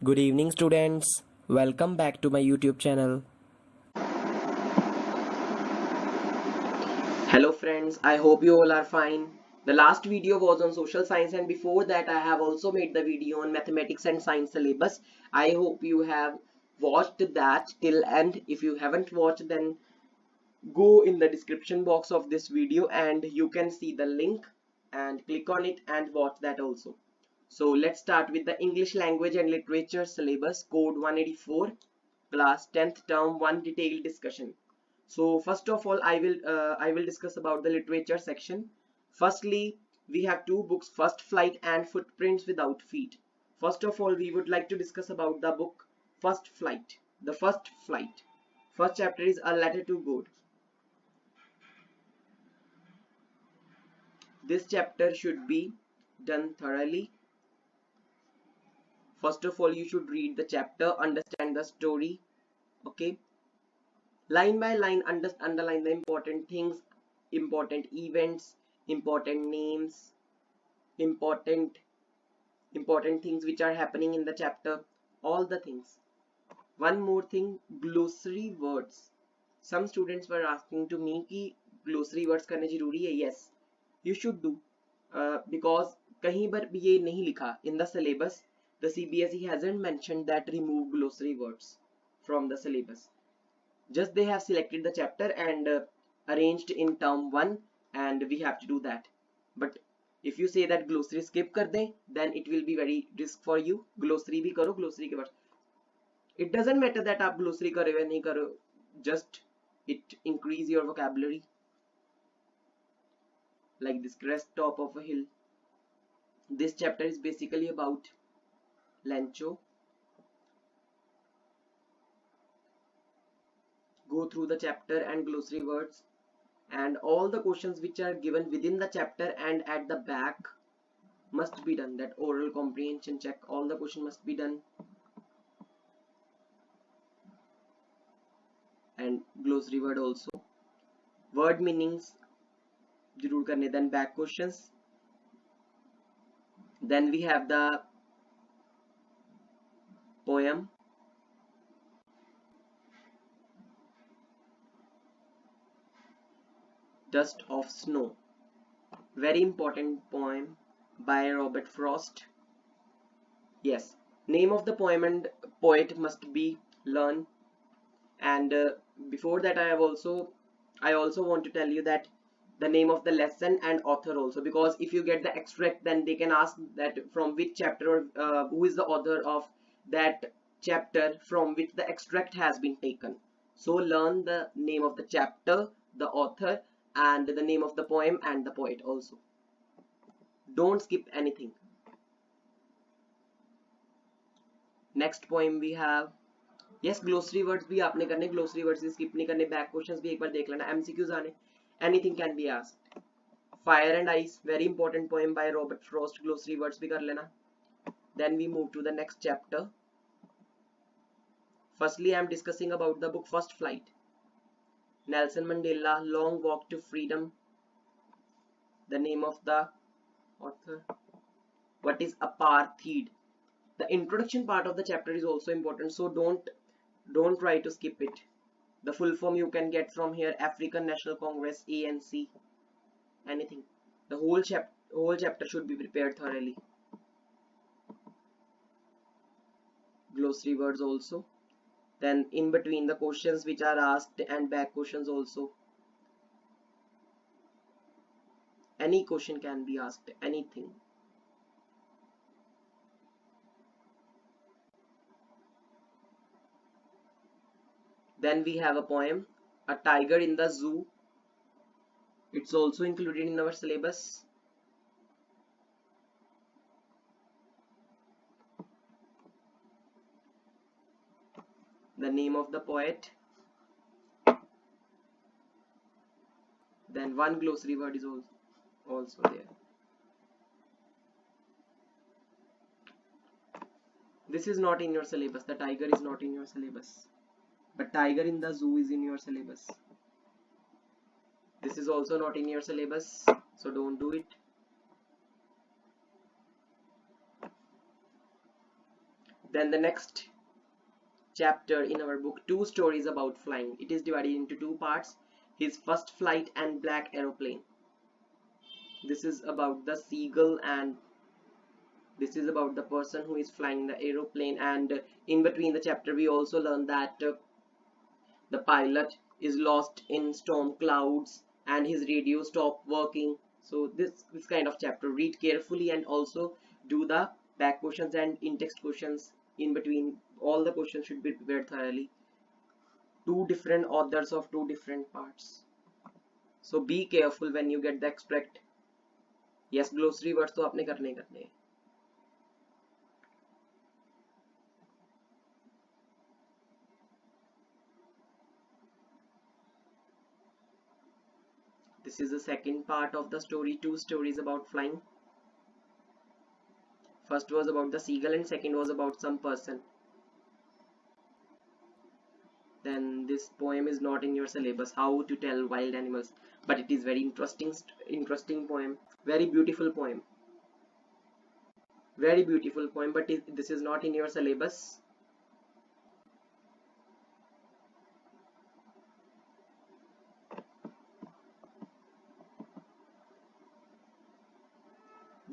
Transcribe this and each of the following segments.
Good evening, students. Welcome back to my YouTube channel. Hello friends, I hope you all are fine. The last video was on social science, and before that I have also made the video on mathematics and science syllabus. I hope you have watched that till end. If you haven't watched, then go in the description box of this video and you can see the link and click on it and watch that also. So let's start with the English language and literature syllabus, code 184, class 10th term 1, detailed discussion. So first of all I will discuss about the literature section. Firstly, we have two books, First Flight and Footprints Without Feet. First of all, we would like to discuss about the book First Flight. The First Flight. First chapter is A Letter to God. This chapter should be done thoroughly. First of all, you should read the chapter, understand the story, okay? Line by line, underline the important things, important events, important names, important things which are happening in the chapter, all the things. One more thing, glossary words. Some students were asking to me कि glossary words करने जरूरी है. Yes, you should do, because कहीं पर भी ये नहीं लिखा in the syllabus. The Cbse hasn't mentioned that remove glossary words from the syllabus. Just they have selected the chapter and arranged in term 1, and we have to do that. But if you say that glossary skip कर दें, then it will be very risk for you. Glossary भी करो, glossary के बाद. It doesn't matter that आप glossary करो या नहीं करो, just it increase your vocabulary. Like this crest top of a hill. This chapter is basically about Lancho. Go through the chapter and glossary words, and all the questions which are given within the chapter and at the back must be done. That oral comprehension check, all the question must be done, and glossary word also, word meanings जरूर करने. Then back questions. Then we have the poem, Dust of Snow. Very important poem by Robert Frost. Yes, name of the poem and poet must be learned. And before that I also want to tell you that the name of the lesson and author also, because if you get the extract, then they can ask that from which chapter or who is the author of that chapter from which the extract has been taken. So learn the name of the chapter, the author, and the name of the poem and the poet also. Don't skip anything. Next poem we have, yes, glossary words भी आपने करने, glossary words भी skip नहीं करने, back questions भी एक बार देख लेना, MCQs आने, anything can be asked. Fire and Ice, very important poem by Robert Frost, glossary words भी कर लेना. Then we move to the next chapter. Firstly, I am discussing about the book First Flight. Nelson Mandela, Long Walk to Freedom. The name of the author. What is apartheid? The introduction part of the chapter is also important, so don't try to skip it. The full form you can get from here, African National Congress, ANC, anything. The whole chapter should be prepared thoroughly. Glossary words also. Then in between the questions which are asked and back questions also. Any question can be asked, anything. Then we have a poem, A Tiger in the Zoo. It's also included in our syllabus. The name of the poet. Then one glossary word is also there. This is not in your syllabus. The tiger is not in your syllabus. But Tiger in the Zoo is in your syllabus. This is also not in your syllabus, so don't do it. Then the next chapter in our book, Two Stories About Flying. It is divided into two parts, His First Flight and Black Aeroplane. This is about the seagull, and this is about the person who is flying the aeroplane. And in between the chapter we also learn that the pilot is lost in storm clouds and his radio stopped working. So this kind of chapter, read carefully and also do the back questions and in-text questions in between. All the questions should be prepared thoroughly. Two different authors of two different parts, so be careful when you get the extract. Yes, glossary words तो आपने करने करने. This is the second part of the story, Two Stories About Flying. First was about the seagull and second was about some person. Then this poem is not in your syllabus, How to Tell Wild Animals, but it is very interesting poem, very beautiful poem, but this is not in your syllabus.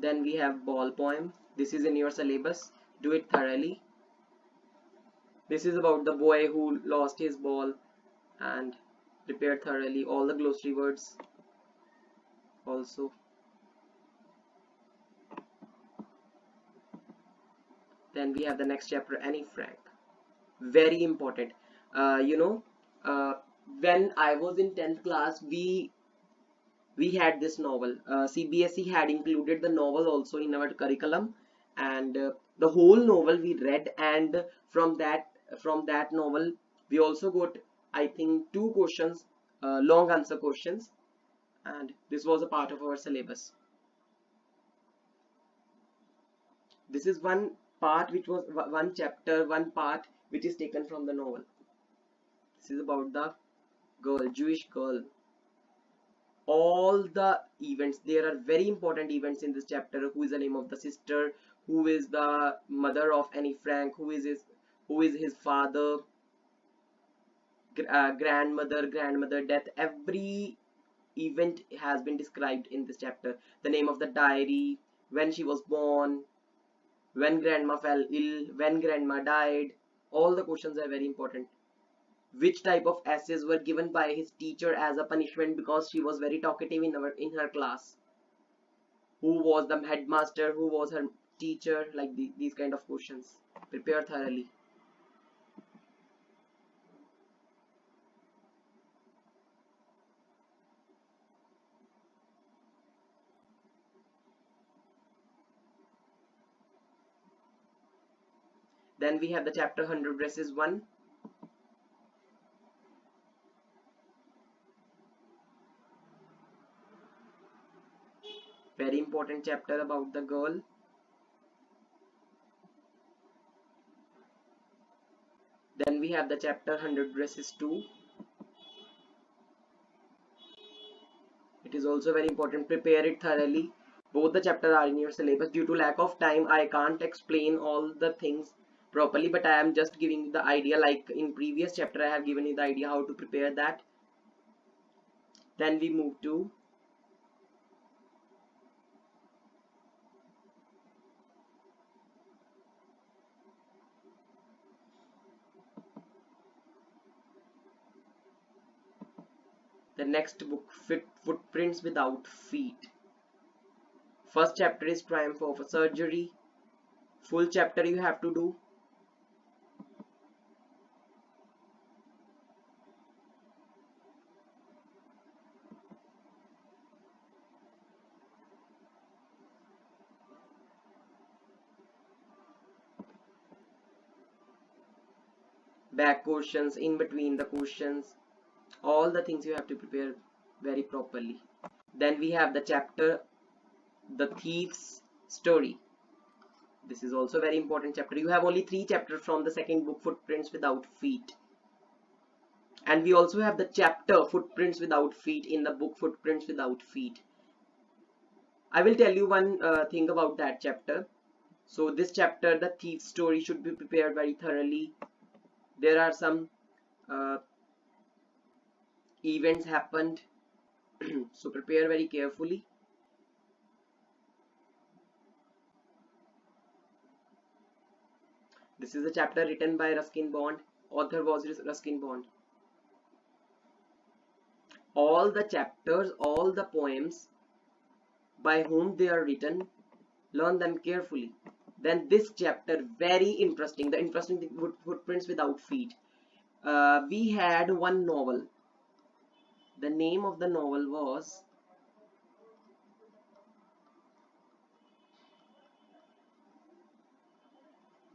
Then we have ball poem. This is in your syllabus, do it thoroughly. This is about the boy who lost his ball, and prepare thoroughly all the glossary words also. Then we have the next chapter, Annie Frank. Very important. When I was in 10th class, we had this novel. Cbse had included the novel also in our curriculum, and the whole novel we read, and from that novel we also got, I think, 2 questions, long answer questions, and this was a part of our syllabus. This is one part which was one chapter, one part which is taken from the novel. This is about the girl, Jewish girl. All the events, there are very important events in this chapter. Who is the name of the sister, who is the mother of Annie Frank, who is his father, grandmother death. Every event has been described in this chapter. The name of the diary, when she was born, when grandma fell ill, when grandma died. All the questions are very important. Which type of essays were given by his teacher as a punishment because she was very talkative in her class? Who was the headmaster? Who was her teacher? Like these kind of questions. Prepare thoroughly. Then we have the chapter 100 Races 1. Very important chapter about the girl. Then we have the chapter 100 Races 2. It is also very important. Prepare it thoroughly. Both the chapters are in your syllabus. Due to lack of time, I can't explain all the things properly, but I am just giving you the idea. Like in previous chapter, I have given you the idea how to prepare that. Then we move to the next book, Footprints Without Feet. First chapter is Triumph of a Surgery. Full chapter you have to do. Back questions, in between the questions, all the things you have to prepare very properly. Then we have the chapter, The Thieves Story. This is also very important chapter. You have only 3 chapters from the second book, Footprints Without Feet. And we also have the chapter Footprints Without Feet in the book Footprints Without Feet. I will tell you one thing about that chapter. So this chapter, the Thieves Story, should be prepared very thoroughly. There are some events happened, so prepare very carefully. This is a chapter written by Ruskin Bond. Author was Ruskin Bond. All the chapters, all the poems, by whom they are written, learn them carefully. Then this chapter, very interesting. The interesting thing, Footprints Without Feet. We had one novel. The name of the novel was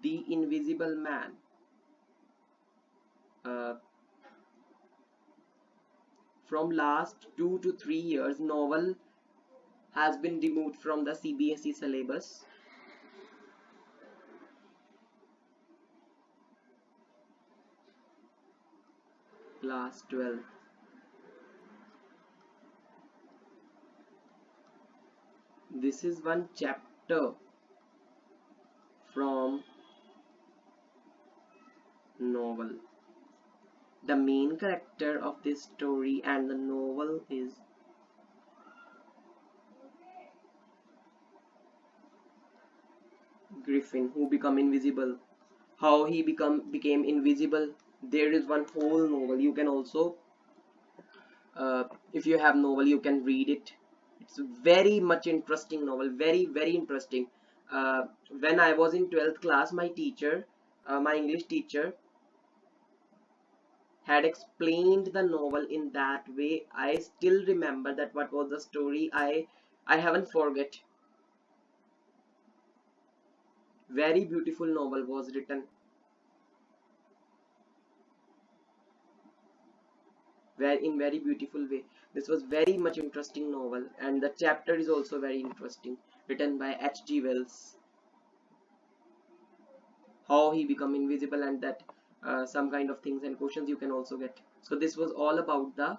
The Invisible Man. From last 2 to 3 years, novel has been removed from the Cbse syllabus. Class 12. This is one chapter from novel. The main character of this story and the novel is Griffin, who become invisible. How he became invisible. There is one whole novel. You can also, if you have novel, you can read it. It's a very much interesting novel. Very interesting. When I was in 12th class, my teacher, my English teacher, had explained the novel in that way. I still remember that what was the story. I haven't forget. Very beautiful novel was written. In very beautiful way. This was very much interesting novel, and the chapter is also very interesting, written by H.G. Wells. How he become invisible, and that some kind of things and questions you can also get. So this was all about the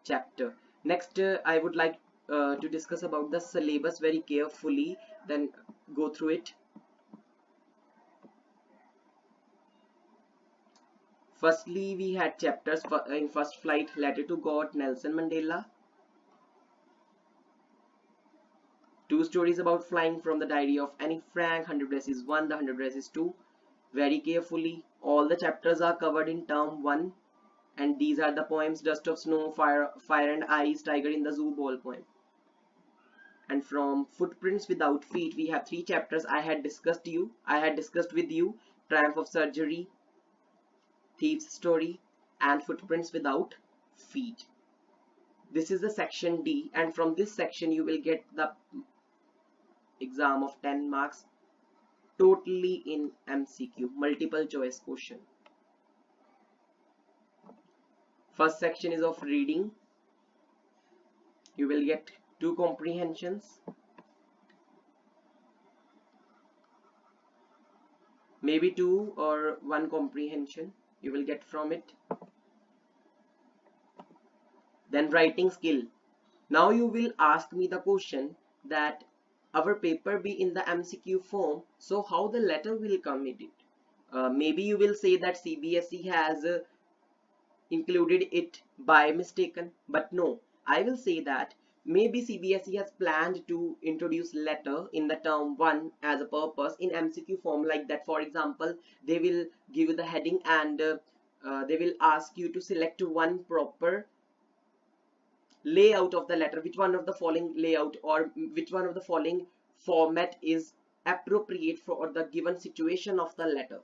chapter. Next, I would like to discuss about the syllabus very carefully, then go through it. Firstly, we had chapters in First Flight, Letter to God, Nelson Mandela. 2 stories about flying from the diary of Anne Frank, 100 Races 1, the 100 Races 2. Very carefully, all the chapters are covered in term 1, and these are the poems: Dust of Snow, Fire and Ice, Tiger in the Zoo, Ball poem. And from Footprints Without Feet, we have 3 chapters. I had discussed with you Triumph of Surgery, Thieves Story, and Footprints Without Feet. This is the section D, and from this section you will get the exam of 10 marks totally in MCQ, multiple choice question. First section is of reading. You will get 2 comprehensions, maybe 2 or 1 comprehension you will get from it. Then writing skill. Now you will ask me the question that our paper be in the MCQ form, so how the letter will come in it? Maybe you will say that Cbse has included it by mistaken, but no, I will say that maybe Cbse has planned to introduce letter in the term 1 as a purpose in MCQ form, like that. For example, they will give you the heading, and they will ask you to select one proper layout of the letter, which one of the following layout or which one of the following format is appropriate for the given situation of the letter.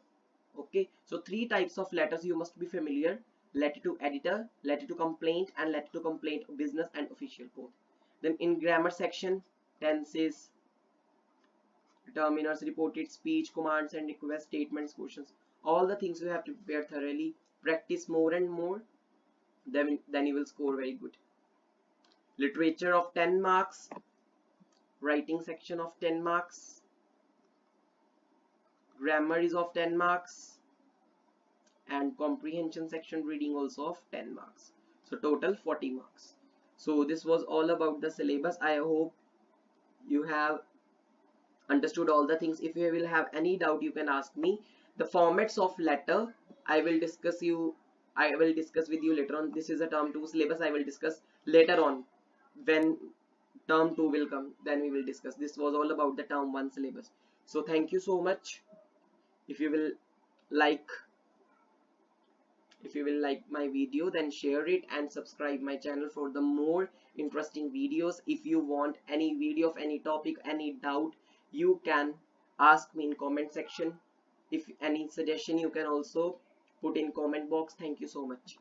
Okay, so 3 types of letters you must be familiar: letter to editor, letter to complaint, and letter to complaint business and official both. Then in grammar section, tenses, determiners, reported speech, commands and request, statements, questions, all the things you have to prepare thoroughly, practice more and more, then you will score very good. Literature of 10 marks, writing section of 10 marks, grammar is of 10 marks, and comprehension section reading also of 10 marks. So total 40 marks. So this was all about the syllabus. I hope you have understood all the things. If you will have any doubt, you can ask me. The formats of letter I will discuss with you later on. This is a term 2 syllabus. I will discuss later on when term 2 will come, then we will discuss. This was all about the term 1 syllabus. So thank you so much. If you will like my video, then share it and subscribe my channel for the more interesting videos. If you want any video of any topic, any doubt, you can ask me in comment section. If any suggestion, you can also put in comment box. Thank you so much.